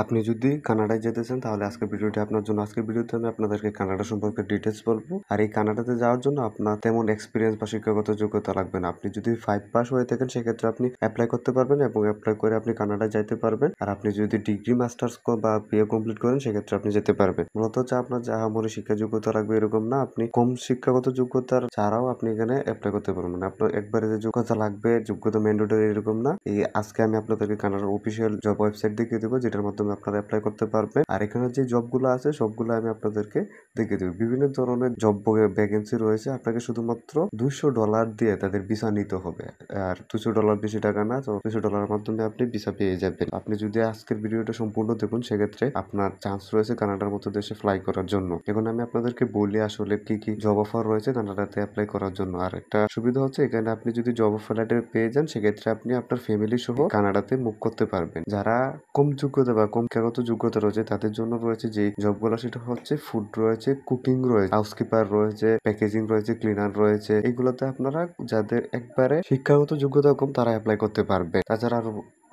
আপনি যদি কানাডায় যেতে চান তাহলে আজকের ভিডিওটি আপনার জন্য। আজকের ভিডিওতে আমি আপনাদেরকে কানাডা সম্পর্কে ডিটেলস বলবো। আর এই কানাডাতে যাওয়ার জন্য আপনার তেমন এক্সপিরিয়েন্স বা শিক্ষাগত যোগ্যতা লাগবে না। আপনি যদি 5 পাস হয়ে থাকেন সেক্ষেত্রে আপনি অ্যাপ্লাই করতে পারবেন এবং অ্যাপ্লাই করে আপনি কানাডায় যাইতে পারবেন। আর আপনি যদি ডিগ্রি মাস্টার্স বা বিএ কমপ্লিট করেন সেক্ষেত্রে আপনি যেতে পারবেন। মূলত হচ্ছে আপনার আহামরি শিক্ষা যোগ্যতা লাগবে এরকম না, আপনি কম শিক্ষাগত যোগ্যতার ছাড়াও আপনি এখানে অ্যাপ্লাই করতে পারবেন। মানে আপনার একবারে যে যোগ্যতা লাগবে, যোগ্যতা ম্যান্ডেটরি এরকম না। এই আজকে আমি আপনাদেরকে কানাডার অফিসিয়াল জব ওয়েবসাইট দেখিয়ে দেবো, যেটার মাধ্যমে আপনারা অ্যাপ্লাই করতে পারবেন। আর এখানে যে জবগুলো আছে সবগুলো আমি আপনাদেরকে দেখিয়ে দেবো। বিভিন্ন ধরনের জব ভ্যাকেন্সি রয়েছে। আপনাকে শুধুমাত্র $200 দিয়ে তাদের ভিসা নিতে হবে। আর $200 বেশি টাকা না, তো $200 মাধ্যমে আপনি ভিসা পেয়ে যাবেন। আপনি যদি আজকের ভিডিওটা সম্পূর্ণ দেখুন সেক্ষেত্রে আপনার চান্স রয়েছে কানাডার মতো দেশে ফ্লাই করার জন্য। এখন আমি আপনাদেরকে বলি আসলে কি কি জব অফার রয়েছে কানাডাতে অ্যাপ্লাই করার জন্য। আর একটা সুবিধা হচ্ছে এখানে আপনি যদি জব অফার লেটার পেয়ে যান সেক্ষেত্রে আপনি আপনার ফ্যামিলি সহ কানাডাতে মুভ করতে পারবেন। যারা কম যোগ্যতা বা কম শিক্ষাগত যোগ্যতা রয়েছে তাদের জন্য রয়েছে যে জবগুলো, সেটা হচ্ছে ফুড রয়েছে, কুকিং রয়েছে, হাউসকিপার রয়েছে, প্যাকেজিং রয়েছে, ক্লিনার রয়েছে। এইগুলোতে আপনারা যাদের একবারে শিক্ষাগত যোগ্যতা কম তারা অ্যাপ্লাই করতে পারবে। তাছাড়া আরো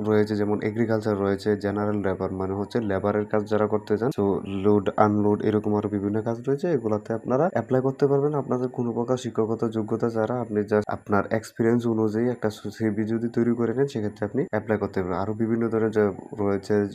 রয়েছে যেমন এগ্রিকালচার রয়েছে, জেনারেল লেবার মানে হচ্ছে লেবারের কাজ যারা করতে চান, তো লোড আনলোড এরকম আরো বিভিন্ন কাজ রয়েছে, এগুলাতে আপনারা অ্যাপ্লাই করতে পারবেন। আপনাদের কোনো প্রকার শিক্ষাগত যোগ্যতা ছাড়া আপনি জাস্ট আপনার এক্সপিরিয়েন্স অনুযায়ী একটা সিভি যদি তৈরি করে নেন সেক্ষেত্রে আপনি অ্যাপ্লাই করতে পারবেন। আরো বিভিন্ন ধরনের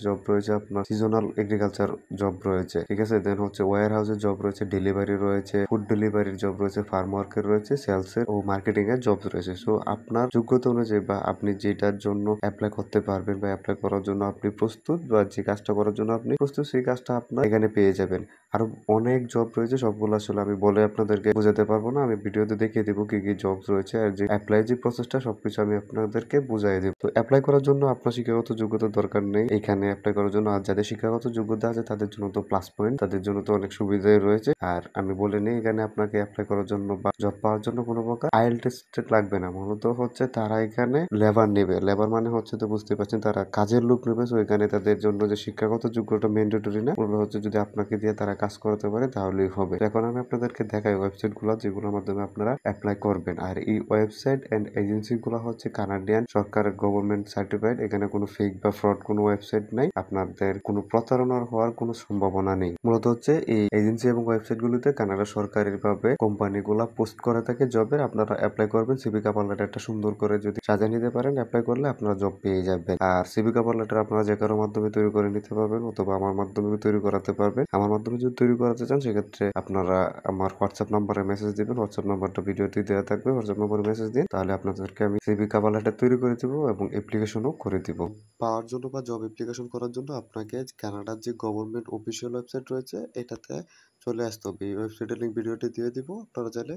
জব রয়েছে, আপনার সিজনাল এগ্রিকালচার জব রয়েছে, ঠিক আছে। দেন হচ্ছে ওয়্যার হাউসের জব রয়েছে, ডেলিভারি রয়েছে, ফুড ডেলিভারির জব রয়েছে, ফার্ম ওয়ার্কের রয়েছে, সেলসের ও মার্কেটিং এর জব রয়েছে। সো আপনার যোগ্যতা অনুযায়ী বা আপনি যেটার জন্য অ্যাপ্লাই করতে পারবেন বা অ্যাপ্লাই করার জন্য আপনি প্রস্তুত বা যে কাজটা করার জন্য আপনি প্রস্তুত সেই কাজটা আপনার এখানে পেয়ে যাবেন। আরো অনেক জব রয়েছে, সবগুলো আসলে আমি বলে আপনাদেরকে বোঝাতে পারবো না। আমি ভিডিওতে দেখিয়ে দেবো কি কি জব রয়েছে আর যে অ্যাপ্লাই যে প্রসেসটা সবকিছু আমি আপনাদেরকে বুঝাই দেবো। তো অ্যাপ্লাই করার জন্য আপনার শিক্ষাগত যোগ্যতার দরকার নেই এখানে অ্যাপ্লাই করার জন্য। আর যাদের শিক্ষাগত যোগ্যতা আছে তাদের জন্য তো প্লাস পয়েন্ট, তাদের জন্য তো অনেক সুবিধাই রয়েছে। আর আমি বলে নিই এখানে আপনাকে অ্যাপ্লাই করার জন্য বা জব পাওয়ার জন্য কোনো প্রকার আইএল টেস্ট লাগবে না। মূলত হচ্ছে তারা এখানে লেবার নেবে। লেবার মানে হচ্ছে তো বুঝতে পারছেন তারা কাজের লোক নেবে। তো এখানে তাদের জন্য যে শিক্ষাগত যোগ্যতা ম্যান্ডেটরি না, মূলত হচ্ছে যদি আপনাকে দিয়ে তারা কাজ করাতে পারে তাহলেই হবে। এখন আমি আপনাদেরকে দেখাই ওয়েবসাইট গুলো যেগুলোর মাধ্যমে আপনারা অ্যাপ্লাই করবেন। আর এই ওয়েবসাইট এন্ড এজেন্সি গুলো হচ্ছে কানাডিয়ান সরকারের গভর্নমেন্ট সার্টিফাইড। এখানে কোনো ফেক বা ফ্রড কোনো ওয়েবসাইট নাই, আপনাদের কোনো প্রতারণার হওয়ার কোনো সম্ভাবনা নেই। মূলত হচ্ছে এই এজেন্সি এবং ওয়েবসাইট গুলিতে কানাডা সরকারি ভাবে কোম্পানি গুলা পোস্ট করে থাকে জবের। আপনারা অ্যাপ্লাই করবেন, সিভি কভার লেটারটা সুন্দর করে যদি সাজিয়ে নিতে পারেন অ্যাপ্লাই করলে আপনারা জব পেয়ে যাবেন। আর সিভি কভার লেটার আপনারা যে কারোর মাধ্যমে তৈরি করে নিতে পারবেন অথবা আমার মাধ্যমে তৈরি করাতে পারবেন। আমার মাধ্যমে যদি তৈরি করাতে চান সেক্ষেত্রে আপনারা আমার হোয়াটসঅ্যাপ নাম্বারে মেসেজ দিবেন। হোয়াটসঅ্যাপ নাম্বারটা ভিডিওতে দেওয়া থাকবে, হোয়াটসঅ্যাপ নাম্বারে মেসেজ দিন, তাহলে আপনাদেরকে আমি সিভি কভার লেটার তৈরি করে দিব এবং অ্যাপ্লিকেশনও করে দিব। পাওয়ার জন্য বা জব অ্যাপ্লিকেশন করার জন্য আপনাকে কানাডার যে গভর্নমেন্ট অফিসিয়াল ওয়েবসাইট রয়েছে এটাতে চলে আসতে হবে। এই ওয়েবসাইটের লিঙ্ক ভিডিওটি দিয়ে দিব, আপনারা চাইলে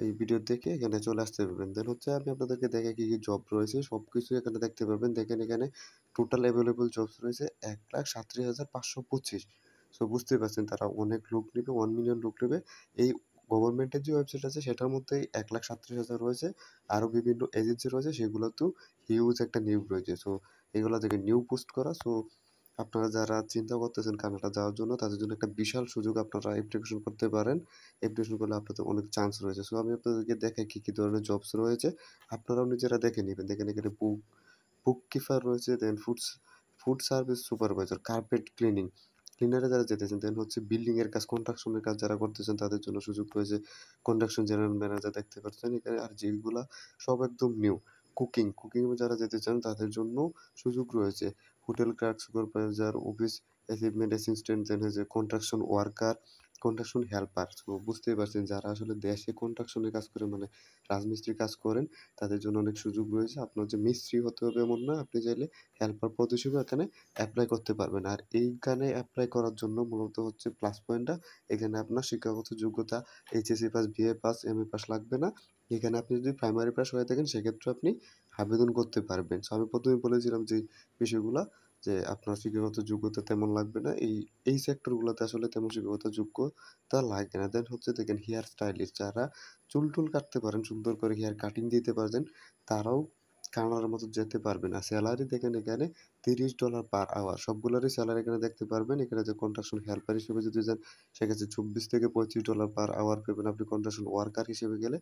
এই ভিডিও দেখে এখানে চলে আসতে পারবেন। দেন হচ্ছে আমি আপনাদেরকে দেখে কি কি জব রয়েছে সবকিছু এখানে দেখতে পারবেন। দেখেন এখানে টোটাল অ্যাভেলেবল জবস রয়েছে 1,37,525। সো বুঝতেই পারছেন তারা অনেক লোক নেবে, 1 মিলিয়ন লোক নেবে। এই গভর্নমেন্টের যে ওয়েবসাইট আছে সেটার মধ্যেই 1,37,000 রয়েছে। আরো বিভিন্ন এজেন্সি রয়েছে সেগুলোতেও হিউজ একটা নিয়োগ রয়েছে। সো এগুলো থেকে নিউ পোস্ট করা। সো আপনারা যারা চিন্তা করতেছেন কানাডা যাওয়ার জন্য তাদের জন্য একটা বিশাল সুযোগ, আপনারা অ্যাপ্লিকেশন করতে পারেন। অ্যাপ্লিকেশন করলে আপনাদের অনেক চান্স রয়েছে। সো আমি আপনাদেরকে দেখাই কি কি ধরনের জবস রয়েছে, আপনারাও নিজেরা দেখে নেবেন। দেখেন এখানে বুক কিপার রয়েছে, then food service supervisor, carpet cleaning, ক্লিনারে যারা যেতেছেন, দেন হচ্ছে বিল্ডিং এর কাজ, কনস্ট্রাকশনের কাজ যারা করতেছেন তাদের জন্য সুযোগ রয়েছে। কনস্ট্রাকশন জেনারেল ম্যানেজার দেখতে পাচ্ছেন এখানে। আর যেগুলা সব একদম নিউ, কুকিং এ যারা যেতে চান তাদের জন্য সুযোগ রয়েছে। Hotel clerk, supervisor, office assistant assistant, then হচ্ছে কনস্ট্রাকশন ওয়ার্কার, কনস্ট্রাকশন হেল্পার। তো বুঝতেই পারছেন যারা আসলে দেশে কনস্ট্রাকশনের কাজ করে মানে রাজমিস্ত্রির কাজ করেন তাদের জন্য অনেক সুযোগ রয়েছে। আপনার যে মিস্ত্রি হতে হবে এমন না, আপনি চাইলে হেল্পার পদ হিসেবে এখানে অ্যাপ্লাই করতে পারবেন। আর এইখানে অ্যাপ্লাই করার জন্য মূলত হচ্ছে প্লাস পয়েন্টটা এখানে আপনার শিক্ষাগত যোগ্যতা HSC pass, BA pass, MA pass লাগবে না। এখানে আপনি যদি প্রাইমারি পাস হয়ে থাকেন সেক্ষেত্রে আপনি আবেদন করতে পারবেন। সো আমি প্রথমে বলেছিলাম যে বিষয়গুলা, যে আপনার শিক্ষাগত যোগ্যতা তেমন লাগবে না। এই সেক্টরগুলোতে আসলে তেমন শিক্ষাগত যোগ্যতা লাগে না। দেন হচ্ছে দেখেন হেয়ার স্টাইলিস্ট, যারা চুল টুল কাটতে পারেন, সুন্দর করে হেয়ার কাটিং দিতে পারবেন, তারাও কানাডার মতো যেতে পারবেন। আর স্যালারি দেখেন এখানে $30 পার আওয়ার। সবগুলোরই স্যালারি এখানে দেখতে পারবেন। এখানে যে কনস্ট্রাকশন হেল্পার হিসেবে যদি যান সেক্ষেত্রে $24 থেকে $35 পার আওয়ার পাবেন। আপনি কনস্ট্রাকশন ওয়ার্কার হিসেবে গেলে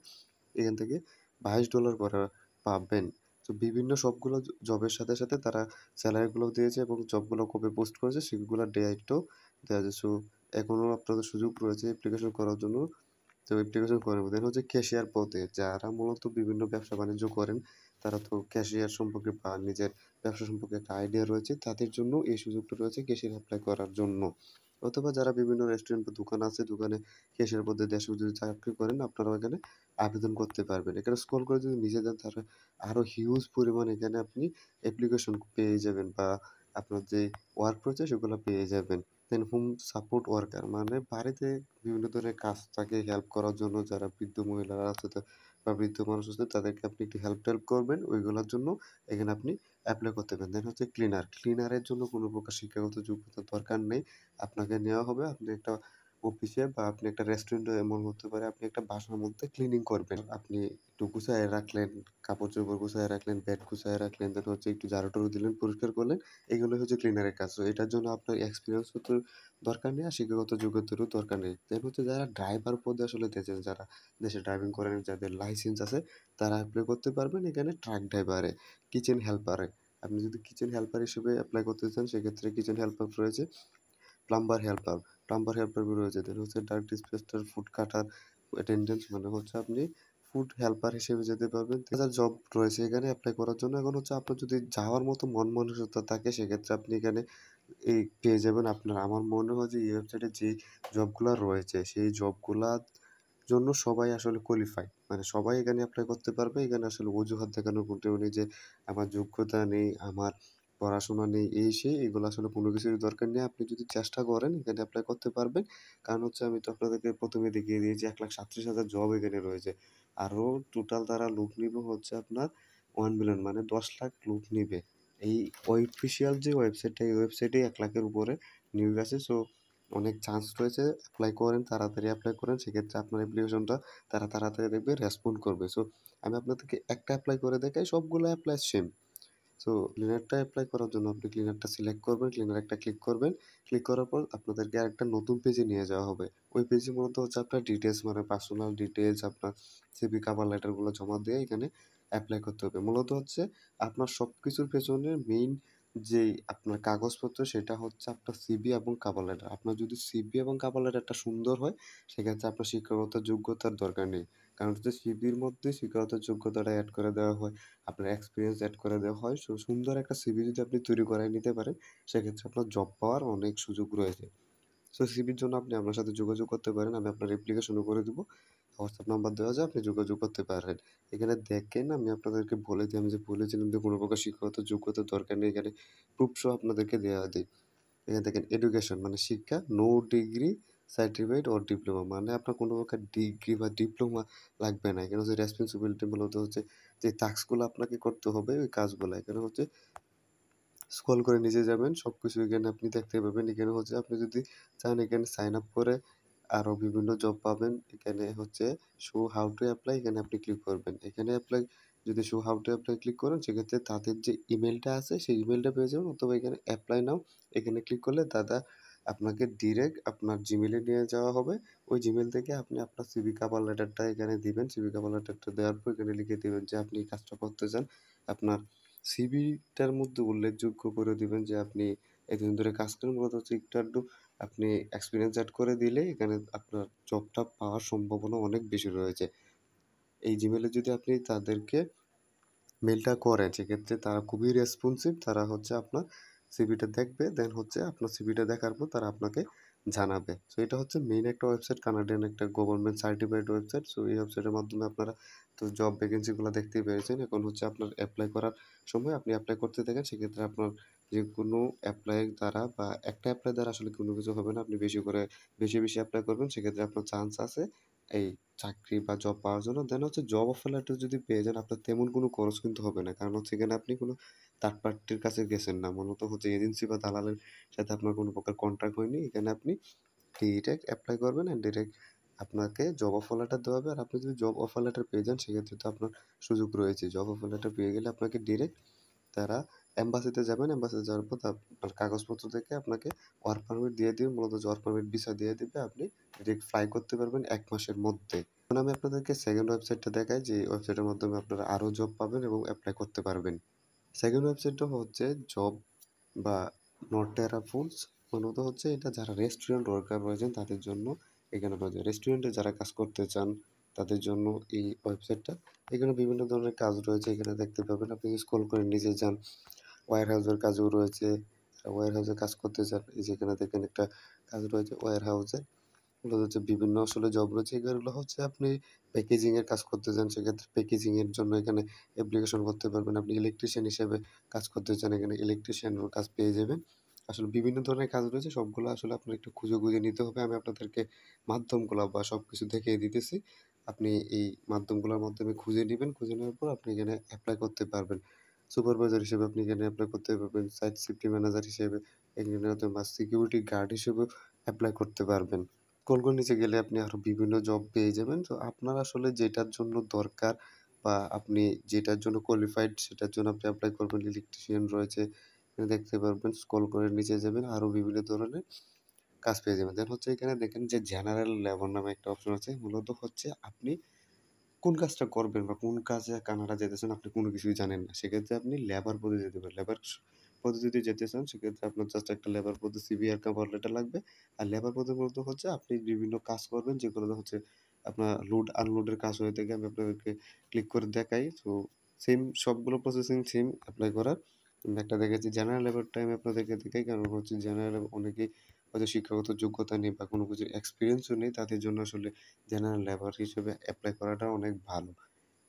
এখান থেকে $22 করে পাবেন। তো বিভিন্ন সবগুলো জবের সাথে, সাথে তারা স্যালারিগুলোও দিয়েছে এবং জবগুলো কবে পোস্ট করেছে সেগুলোর ডেটও দেওয়া আছে। সো এখনো আপনাদের সুযোগ রয়েছে অ্যাপ্লিকেশন করার জন্য। তো অ্যাপ্লিকেশন করেন। দেন হচ্ছে ক্যাশিয়ার পদে যারা মূলত বিভিন্ন ব্যবসা-বাণিজ্য করেন, তারা তো ক্যাশিয়ার সম্পর্কে বা নিজের ব্যবসা সম্পর্কে একটা আইডিয়া রয়েছে, তাদের জন্য এই সুযোগটা রয়েছে ক্যাশিয়ার এপ্লাই করার জন্য। অথবা যারা বিভিন্ন রেস্টুরেন্ট বা দোকান আছে, দোকানে ক্যাশিয়ার পদে দেশে যদি চাকরি করেন, আপনারাও এখানে আবেদন করতে পারবেন। এখানে স্ক্রল করে যদি নিচে যান, তাহলে আরো হিউজ পরিমাণ এখানে আপনি অ্যাপ্লিকেশন পেয়ে যাবেন বা আপনার যে ওয়ার্ক রয়েছে সেগুলো পেয়ে যাবেন। দেন হোম সাপোর্ট ওয়ার্কার মানে বাড়িতে বিভিন্ন ধরনের কাজ থাকে হেল্প করার জন্য, যারা বৃদ্ধ মহিলারা আছে বা বৃদ্ধ মানুষ আছে তাদেরকে আপনি একটু হেল্প করবেন ওইগুলোর জন্য এখানে আপনি অ্যাপ্লাই করতে পারেন। দেন হচ্ছে ক্লিনারের জন্য কোনো প্রকার শিক্ষাগত যোগ্যতার দরকার নেই। আপনাকে নেওয়া হবে, আপনি একটা অফিসে বা আপনি একটা রেস্টুরেন্টে, এমন হতে পারে আপনি একটা বাসার মধ্যে ক্লিনিং করবেন। আপনি একটু গুছায়ে রাখলেন, কাপড়-চোপড় গুছায়ে রাখলেন, বেড গুছায়ে রাখলেন, দেন হচ্ছে একটু ঝাড়ু-টাড়ু দিলেন, পরিষ্কার করলেন। এগুলোই হচ্ছে ক্লিনারের কাজ। তো এটার জন্য আপনার এক্সপেরিয়েন্সও তো দরকার নেই আর শিক্ষাগত যোগ্যতারও দরকার নেই। দেন হচ্ছে যারা ড্রাইভার পদে আসলে যারা দেশে ড্রাইভিং করেন, যাদের লাইসেন্স আছে, তারা এপ্লাই করতে পারবেন এখানে ট্রাক ড্রাইভারে, কিচেন হেল্পারে। আপনি যদি কিচেন হেল্পার হিসেবে এপ্লাই করতে চান সেক্ষেত্রে কিচেন হেল্পার রয়েছে, প্লাম্বার হেল্পার, রয়েছে। দেন হচ্ছে ডাক ডিসপেন্সার, ফুড কাটার, অ্যাটেন্ডেন্স মানে হচ্ছে আপনি ফুড হেল্পার হিসেবে যেতে পারবেন। ৩,০০০ জব রয়েছে এখানে এপ্লাই করার জন্য। এখন হচ্ছে আপনার যদি যাওয়ার মতো মন মানসিকতা থাকে সেক্ষেত্রে আপনি এখানে পেয়ে যাবেন। আপনার আমার মনে হয় যে এই ওয়েবসাইটে যে জবগুলা রয়েছে সেই জবগুলার জন্য সবাই আসলে কোয়ালিফাই। মানে সবাই এখানে এপ্লাই করতে পারবে। এখানে আসলে অজুহাত দেখানোর কোনো নেই যে আমার যোগ্যতা নেই, আমার পড়াশোনা নেই, এই সেই এগুলো আসলে কোনো কিছুরই দরকার নেই। আপনি যদি চেষ্টা করেন এখানে এপ্লাই করতে পারবেন। কারণ হচ্ছে আমি তো আপনাদেরকে ১ম এ দেখিয়ে দিয়েছি ১,৩৭,০০০ জব এখানে রয়েছে। আরো টোটাল তারা লোক নিবে হচ্ছে আপনার 1 মিলিয়ন মানে ১০,০০,০০০ লোক নিবে। এই অফিসিয়াল যে ওয়েবসাইটটা এই ওয়েবসাইটেই ১,০০,০০০ এর উপরে নিয়োগ আছে। সো অনেক চান্স রয়েছে। এপ্লাই করেন, তাড়াতাড়ি এপ্লাই করেন। সেক্ষেত্রে আপনার অ্যাপ্লিকেশনটা তারা তাড়াতাড়ি দেখবে রেসপন্ড করবে। সো আমি আপনাদেরকে একটা এপ্লাই করে দেখাই, সবগুলো এপ্লাই সেম। সো ক্লিনারটা এপ্লাই করার জন্য আপনি ক্লিনারটা সিলেক্ট করবেন, ক্লিনার একটা ক্লিক করবেন। ক্লিক করার পর আপনাদেরকে আরেকটা নতুন পেজে নিয়ে যাওয়া হবে। ওই পেজে মূলত হচ্ছে আপনার ডিটেইলস মানে পার্সোনাল ডিটেইলস, আপনার সিভি, কভার লেটারগুলো জমা দিয়ে এখানে এপ্লাই করতে হবে। মূলত হচ্ছে আপনার সবকিছুর পেছনে মেইন যেই আপনার কাগজপত্র সেটা হচ্ছে আপনার সিভি এবং কভার লেটার। আপনার যদি সিভি এবং কভার লেটারটা সুন্দর হয় সেক্ষেত্রে আপনার শিক্ষাগত যোগ্যতার দরকার নেই। কারণ হচ্ছে সিভির মধ্যে শিক্ষাগত যোগ্যতাটা এড করে দেওয়া হয়। আপনার এক্সপিরিয়েন্স এড করে দেওয়া হয়। সুন্দর একটা সিভি যদি আপনি তৈরি করে নিতে পারেন, সেক্ষেত্রে আপনার জব পাওয়ার অনেক সুযোগ রয়েছে। সো সিভির জন্য আপনি আমার সাথে যোগাযোগ করতে পারেন। আমি আপনার অ্যাপ্লিকেশনও করে দিব। হোয়াটসঅ্যাপ নাম্বার দেওয়া আছে, আপনি যোগাযোগ করতে পারেন। এখানে দেখেন আমি আপনাদেরকে বলে দিই, আমি যে বলেছিলাম যে কোনো প্রকার শিক্ষাগত যোগ্যতার দরকার নেই। এখানে প্রুফ সহ আপনাদেরকে দেওয়া দেই। এখানে দেখেন এডুকেশন মানে শিক্ষা, no degree certificate or diploma মানে আপনার কোনো প্রকার ডিগ্রি বা ডিপ্লোমা লাগবে না। এখানে হচ্ছে রেসপন্সিবিলিটি মূলত হচ্ছে যে টাস্কগুলো আপনাকে করতে হবে ওই কাজগুলা। এখানে হচ্ছে স্ক্রল করে নিচে যাবেন, সবকিছু এখানে আপনি দেখতে পাবেন। এখানে হচ্ছে আপনি যদি চান এখানে সাইন আপ করে আরো বিভিন্ন জব পাবেন। এখানে হচ্ছে শো হাউ টু এপ্লাই, এখানে আপনি ক্লিক করবেন। এখানে এপ্লাই যদি show how to apply click করেন সেক্ষেত্রে তাদের যে ইমেলটা আছে সেই ইমেলটা পেয়ে যাবেন, অথবা এখানে এপ্লাই নাও এখানে ক্লিক করলে দাদা আপনাকে ডিরেক্ট আপনার জিমেলে নিয়ে যাওয়া হবে। ওই জিমেল থেকে আপনি আপনার সিভি কভার লেটারটা এখানে দিবেন। সিভি কভার লেটারটা দেওয়ার পর এখানে লিখে দিবেন যে আপনি এই কাজটা করতে চান। আপনার সিভিটার মধ্যে উল্লেখযোগ্য করে দিবেন যে আপনি এতদিন ধরে কাজ করেন, মূলত হচ্ছে একটু আধটু আপনি এক্সপিরিয়েন্স এড করে দিলে এখানে আপনার জবটা পাওয়ার সম্ভাবনা অনেক বেশি রয়েছে। এই জিমেলে যদি আপনি তাদেরকে মেইলটা করেন সেক্ষেত্রে তারা খুবই রেসপন্সিভ। তারা হচ্ছে আপনার সিভিটা দেখবে, দেন হচ্ছে আপনার সিভিটা দেখার পর তারা আপনাকে জানাবে। সো এটা হচ্ছে মেইন একটা ওয়েবসাইট, কানাডিয়ান একটা গভর্নমেন্ট সার্টিফাইড ওয়েবসাইট। সো এই ওয়েবসাইটের মাধ্যমে আপনারা তো জব ভ্যাকেন্সিগুলো দেখতেই পেরেছেন। এখন হচ্ছে আপনার এপ্লাই করার সময় আপনি এপ্লাই করতে থাকেন। সেক্ষেত্রে আপনার যেকোনো এপ্লাই দ্বারা বা একটা এপ্লাই দ্বারা আসলে কোনো কিছু হবে না। আপনি বেশি এপ্লাই করবেন সেক্ষেত্রে আপনার চান্স আছে এই চাকরি বা জব পাওয়ার জন্য। দেন হচ্ছে জব অফার লেটার যদি পেয়ে যান আপনার তেমন কোনো খরচ কিন্তু হবে না। কারণ হচ্ছে এখানে আপনি কোনো থার্ড পার্টির কাছে গেছেন না। মূলত হচ্ছে এজেন্সি বা দালালের সাথে আপনার কোনো প্রকার কন্ট্রাক্ট হয়নি। এখানে আপনি ডিরেক্ট এপ্লাই করবেন অ্যান্ড ডিরেক্ট আপনাকে জব অফার লেটার দেওয়া হবে। আর আপনি যদি জব অফার লেটার পেয়ে যান সেক্ষেত্রে তো আপনার সুযোগ রয়েছে। জব অফার লেটার পেয়ে গেলে আপনাকে ডিরেক্ট তারা এম্বাসিতে যাবেন। এম্বাসিতে যাওয়ার পর আপনার কাগজপত্র দেখে আপনাকে ওয়ার্ক পারমিট দিয়ে দিবে। মূলত ওয়ার্ক পারমিট ভিসা দিয়ে দিবে। আপনি ডিরেক্ট ফ্লাই করতে পারবেন ১ মাসের মধ্যে। এখন আমি আপনাদেরকে সেকেন্ড ওয়েবসাইটটা দেখাই, যে ওয়েবসাইটের মাধ্যমে আপনারা আরও জব পাবেন এবং অ্যাপ্লাই করতে পারবেন। সেকেন্ড ওয়েবসাইটটা হচ্ছে জব বা নটেরা ফুডস। মূলত হচ্ছে এটা যারা রেস্টুরেন্ট ওয়ার্কার রয়েছেন তাদের জন্য এখানে রয়েছে। রেস্টুরেন্টে যারা কাজ করতে চান তাদের জন্য এই ওয়েবসাইটটা। এখানে বিভিন্ন ধরনের কাজ রয়েছে, এখানে দেখতে পাবেন। আপনি স্ক্রল করে নিচে যান, ওয়্যার হাউসের কাজও রয়েছে। ওয়্যার হাউসে কাজ করতে চান, এই যে এখানে দেখেন একটা কাজ রয়েছে ওয়্যার হাউসে। এগুলো হচ্ছে বিভিন্ন আসলে জব রয়েছে। এগুলো হচ্ছে আপনি প্যাকেজিং এর কাজ করতে চান, সেক্ষেত্রে প্যাকেজিং এর জন্য এখানে অ্যাপ্লিকেশন করতে পারবেন। আপনি ইলেকট্রিশিয়ান হিসেবে কাজ করতে চান, এখানে ইলেকট্রিশিয়ানেরও কাজ পেয়ে যাবেন। আসলে বিভিন্ন ধরনের কাজ রয়েছে, সবগুলো আসলে আপনার একটু খুঁজে, খুঁজে নিতে হবে। আমি আপনাদেরকে মাধ্যমগুলো বা সবকিছু দেখিয়ে দিতেছি। আপনি এই মাধ্যমগুলোর মাধ্যমে খুঁজে নিবেন। খুঁজে নেওয়ার পর আপনি এখানে এপ্লাই করতে পারবেন। সুপারভাইজার হিসেবে আপনি এখানে এপ্লাই করতে পারবেন। সাইট সেফটি ম্যানেজার হিসেবে এখানে বা সিকিউরিটি গার্ড হিসেবেও এপ্লাই করতে পারবেন। স্ক্রল নিচে গেলে আপনি আরো বিভিন্ন জব পেয়ে যাবেন। তো আপনার আসলে যেটার জন্য দরকার বা আপনি যেটার জন্য কোয়ালিফাইড সেটার জন্য আপনি এপ্লাই করবেন। ইলেকট্রিশিয়ান রয়েছে, এখানে দেখতে পারবেন। স্ক্রল করে নিচে যাবেন, আরো বিভিন্ন ধরনের কাজ পেয়ে যাবেন। দেন হচ্ছে এখানে দেখেন যে জেনারেল লেবার নামে একটা অপশন আছে। মূলত হচ্ছে আপনি কোন কাজটা করবেন বা কোন কাজে কানাডা যেতেছেন আপনি কোনো কিছুই জানেন না। সেক্ষেত্রে আপনি লেবার পদে যেতে পারেন। লেবার পদে যদি যেতে চান সেক্ষেত্রে আপনার জাস্ট একটা লেবার পদে সিভি আর কভার লেটার লাগবে। আর লেবার পদে মূলত হচ্ছে আপনি বিভিন্ন কাজ করবেন, যেগুলো হচ্ছে আপনার লোড আনলোডের কাজ হয়ে থাকে। আমি আপনাদেরকে ক্লিক করে দেখাই। তো সেম সবগুলো প্রসেসিং সেম এপ্লাই করার। আমি একটা দেখেছি জেনারেল লেবারটা আমি আপনাদেরকে দেখাই, কারণ হচ্ছে জেনারেল অনেকেই হয়তো শিক্ষাগত যোগ্যতা নেই বা কোনো কিছুর এক্সপিরিয়েন্সও নেই, তাদের জন্য আসলে জেনারেল লেবার হিসেবে এপ্লাই করাটা অনেক ভালো।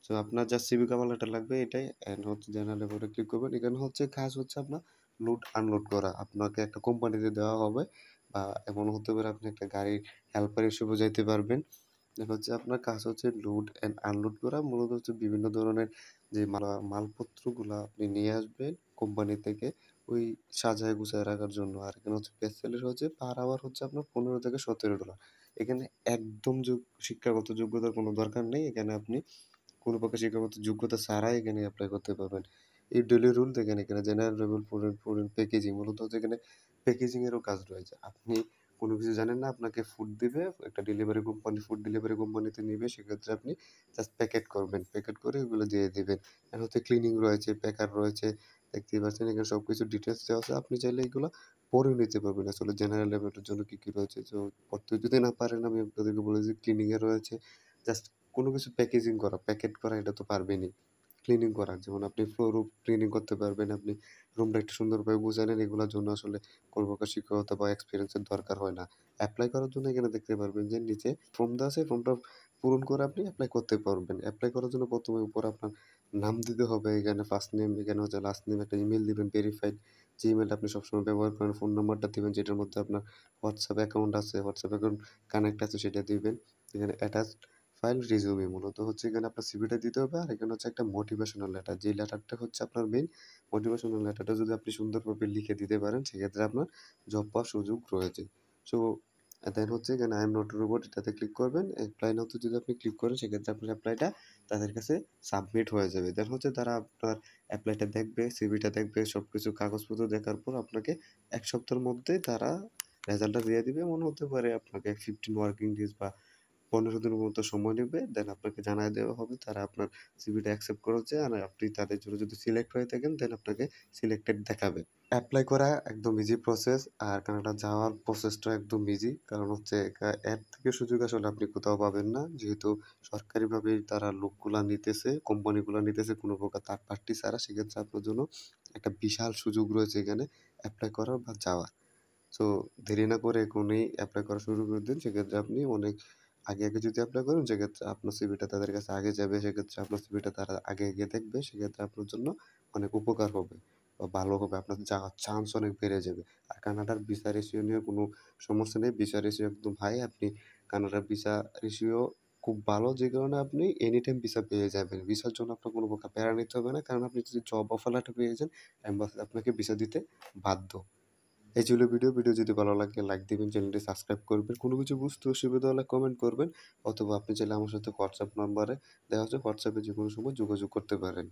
সো আপনার জাস্ট সিভি কভার লেটার লাগবে এটাই, অ্যান্ড হচ্ছে জেনারেল লেবারে ক্লিক করবেন। এখানে হচ্ছে কাজ হচ্ছে আপনার লোড আনলোড করা। আপনাকে একটা কোম্পানিতে দেওয়া হবে, বা এমন হতে পারে আপনি একটা গাড়ির হেল্পার হিসেবেও যাইতে পারবেন। দেখা হচ্ছে আপনার কাজ হচ্ছে লোড অ্যান্ড আনলোড করা। মূলত হচ্ছে বিভিন্ন ধরনের যে মালপত্রগুলা আপনি নিয়ে আসবেন কোম্পানি থেকে, ওই সাজায় গুছায় রাখার জন্য। আর এখানে হচ্ছে পেজ স্যালারি হচ্ছে পার আওয়ার হচ্ছে আপনার $15 থেকে $17। এখানে একদম শিক্ষাগত যোগ্যতার কোনো দরকার নেই। এখানে আপনি কোনো প্রকার শিক্ষাগত যোগ্যতা ছাড়াই এখানে এপ্লাই করতে পারবেন। এই ডেইলি রুল দেখেন, এখানে general level food and packaging. মূলত হচ্ছে এখানে প্যাকেজিং এরও কাজ রয়েছে। আপনি কোনো কিছু জানেন না, আপনাকে ফুড দিবে, একটা ডেলিভারি কোম্পানি ফুড ডেলিভারি কোম্পানিতে নিবে, সেক্ষেত্রে আপনি জাস্ট প্যাকেট করবেন। প্যাকেট করে ওগুলো দিয়ে দিবেন। আর হচ্ছে ক্লিনিং রয়েছে, প্যাকার রয়েছে। দেখতেই পাচ্ছেন এখানে সবকিছু ডিটেইলস দেওয়া আছে। আপনি চাইলে এগুলো পড়েও নিতে পারবেন আসলে জেনারেল লেভেলের জন্য কি, কি রয়েছে। তো পড়তে যদি না পারেন আমি আপনাদেরকে বলে দিই ক্লিনিং এ রয়েছে জাস্ট কোনো কিছু প্যাকেজিং করা, প্যাকেট করা এটা তো পারবেনই। ক্লিনিং করা, যেমন আপনি ফ্লোর ক্লিনিং করতে পারবেন, আপনি রুমটা একটু সুন্দরভাবে গুছালেন, এগুলোর জন্য আসলে কোনো প্রকার শিক্ষকতা বা এক্সপেরিয়েন্স এর দরকার হয় না। এপ্লাই করার জন্য এখানে দেখতে পারবেন যে নিচে ফর্ম দেওয়া আছে, ফর্মটা পূরণ করে আপনি এপ্লাই করতে পারবেন। এপ্লাই করার জন্য ১ম এ উপরে আপনার নাম দিতে হবে, এখানে ফার্স্ট নেম, এখানে হচ্ছে লাস্ট নেম, একটা ইমেইল দিবেন ভেরিফাইড, যে ইমেইলটা আপনি সবসময় ব্যবহার করেন, ফোন নাম্বারটা দিবেন, যেটার মধ্যে আপনার হোয়াটসঅ্যাপ অ্যাকাউন্ট আছে, হোয়াটসঅ্যাপ অ্যাকাউন্ট কানেক্ট আছে সেটা দিবেন। এখানে অ্যাটাচড ফাইল রিজিউমি, মূলত হচ্ছে এখানে আপনার সিভিটা দিতে হবে। আর এখানে হচ্ছে একটা মোটিভেশনাল লেটার, যে লেটারটা হচ্ছে আপনার মেইন। মোটিভেশনাল লেটারটা যদি আপনি সুন্দরভাবে লিখে দিতে পারেন সেক্ষেত্রে আপনার জব পাওয়ার সুযোগ রয়েছে। সো দেন হচ্ছে এখানে আই এম নট রোবট এটাতে ক্লিক করবেন। অ্যাপ্লাই নাওতে যদি আপনি ক্লিক করেন সেক্ষেত্রে আপনার অ্যাপ্লাইটা তাদের কাছে সাবমিট হয়ে যাবে। দেন হচ্ছে তারা আপনার অ্যাপ্লাইটা দেখবে, সিভিটা দেখবে, সবকিছু কাগজপত্র দেখার পর আপনাকে ১ সপ্তাহের মধ্যে তারা রেজাল্টটা দিয়ে দিবে। মনে হতে পারে আপনাকে 15 ওয়ার্কিং ডেজ বা ১৫ দিনের মতো সময় নেবে। দেন আপনাকে জানায় দেওয়া হবে তারা আপনার সিভিটা অ্যাকসেপ্ট করেছে। আর আপনি তাদের জন্য যদি সিলেক্ট হয়ে থাকেন দেন আপনাকে সিলেক্টেড দেখাবে। এপ্লাই করা একদম ইজি প্রসেস, আর কানাডা যাওয়ার প্রসেসটা একদম ইজি। কারণ হচ্ছে এর থেকে সুযোগ আসলে আপনি কোথাও পাবেন না। যেহেতু সরকারিভাবেই তারা লোকগুলা নিতেছে, কোম্পানিগুলা নিতেছে কোনো প্রকার থার্ড পার্টি ছাড়া। সেক্ষেত্রে আপনার জন্য একটা বিশাল সুযোগ রয়েছে এখানে এপ্লাই করার বা যাওয়ার। সো দেরি না করে এখনই এপ্লাই করা শুরু করে দিন। সেক্ষেত্রে আপনি অনেক আগে, আগে যদি এপ্লাই করেন সেক্ষেত্রে আপনার সিভিটা তাদের কাছে আগে যাবে। সেক্ষেত্রে আপনার সিভিটা তারা আগে গিয়ে দেখবে। সেক্ষেত্রে আপনার জন্য অনেক উপকার হবে বা ভালো হবে। আপনার যাওয়ার চান্স অনেক বেড়ে যাবে। আর কানাডার ভিসা রেশিও নিয়ে কোনো সমস্যা নেই। ভিসা রেশিও একদম হাই। আপনি কানাডার ভিসা রেশিও খুব ভালো, যে কারণে আপনি এনি টাইম ভিসা পেয়ে যাবেন। ভিসার জন্য আপনার কোনো প্রকার প্যারা নিতে হবে না। কারণ আপনি যদি জব অফার লেটার পেয়ে যান, এম্বাসি আপনাকে ভিসা দিতে বাধ্য। এই ছিল ভিডিও যদি ভালো লাগে লাইক দিবেন, চ্যানেলটি সাবস্ক্রাইব করবেন। কোনো কিছু বুঝতে অসুবিধা হলে কমেন্ট করবেন, অথবা আপনি চাইলে আমার সাথে হোয়াটসঅ্যাপ নাম্বারে দেখা হচ্ছে হোয়াটসঅ্যাপে যেকোনো সময় যোগাযোগ করতে পারেন।